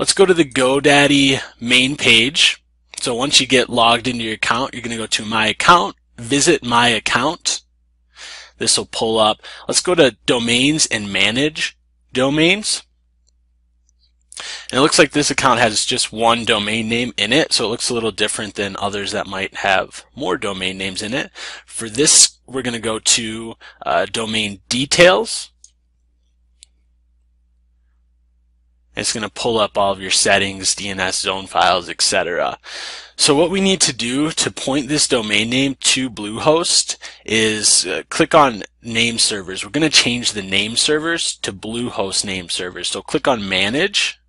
Let's go to the GoDaddy main page. So once you get logged into your account, you're going to go to My Account, Visit My Account. This will pull up. Let's go to Domains and Manage Domains. And it looks like this account has just one domain name in it, so it looks a little different than others that might have more domain names in it. For this, we're going to go to Domain Details. It's going to pull up all of your settings, DNS zone files, etc. So what we need to do to point this domain name to Bluehost is click on Name Servers. We're going to change the name servers to Bluehost name servers. So click on Manage.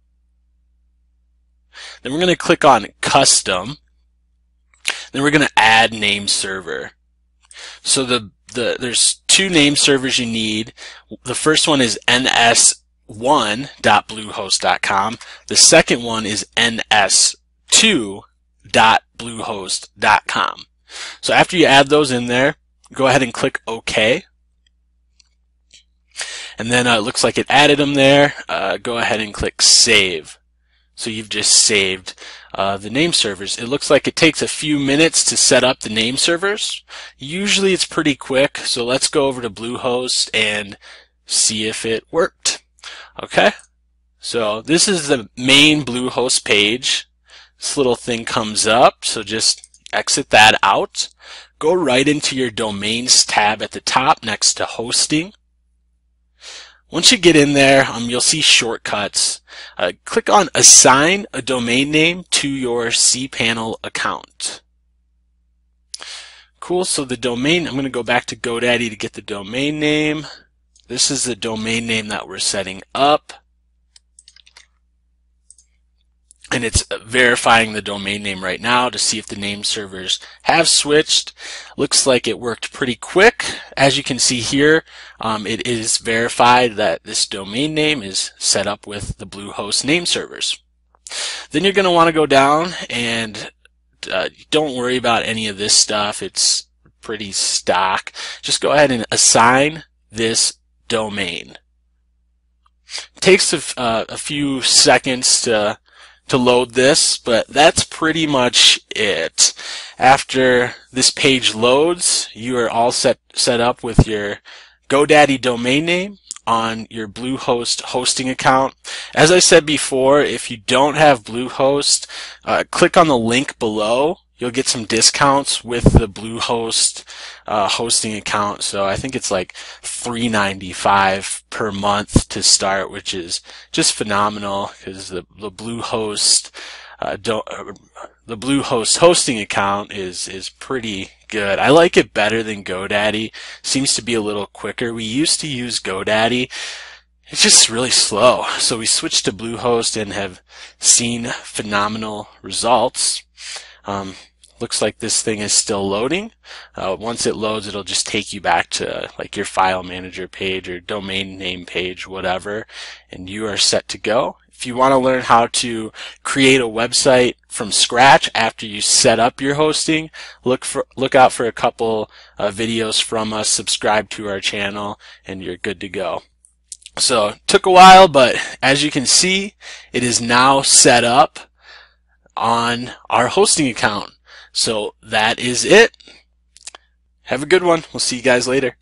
Then we're going to click on Custom. Then we're going to add name server. So there's two name servers you need. The first one is ns1.bluehost.com. The second one is ns2.bluehost.com. So after you add those in there, go ahead and click OK. And then it looks like it added them there. Go ahead and click Save. So you've just saved the name servers. It looks like it takes a few minutes to set up the name servers. Usually it's pretty quick, so let's go over to Bluehost and see if it worked. Okay, so this is the main Bluehost page. This little thing comes up, so just exit that out. Go right into your Domains tab at the top next to Hosting. Once you get in there, you'll see shortcuts. Click on Assign a Domain Name to your cPanel account. Cool, so the domain, I'm going to go back to GoDaddy to get the domain name. This is the domain name that we're setting up. And it's verifying the domain name right now to see if the name servers have switched. Looks like it worked pretty quick. As you can see here, it is verified that this domain name is set up with the Bluehost name servers. Then you're going to want to go down and don't worry about any of this stuff. It's pretty stock. Just go ahead and assign this domain. It takes a few seconds to load this, but that's pretty much it. After this page loads, you are all set up with your GoDaddy domain name on your Bluehost hosting account. As I said before, if you don't have Bluehost, click on the link below. You'll get some discounts with the Bluehost hosting account. So I think it's like $3.95 per month to start, which is just phenomenal because the Bluehost hosting account is pretty good. I like it better than GoDaddy. Seems to be a little quicker. We used to use GoDaddy. It's just really slow. So we switched to Bluehost and have seen phenomenal results. Looks like this thing is still loading. Once it loads, it'll just take you back to like your file manager page or domain name page, whatever, and you are set to go. If you want to learn how to create a website from scratch after you set up your hosting, look out for a couple videos from us, subscribe to our channel, and you're good to go. So it took a while, but as you can see, it is now set up on our hosting account. So that is it. Have a good one. We'll see you guys later.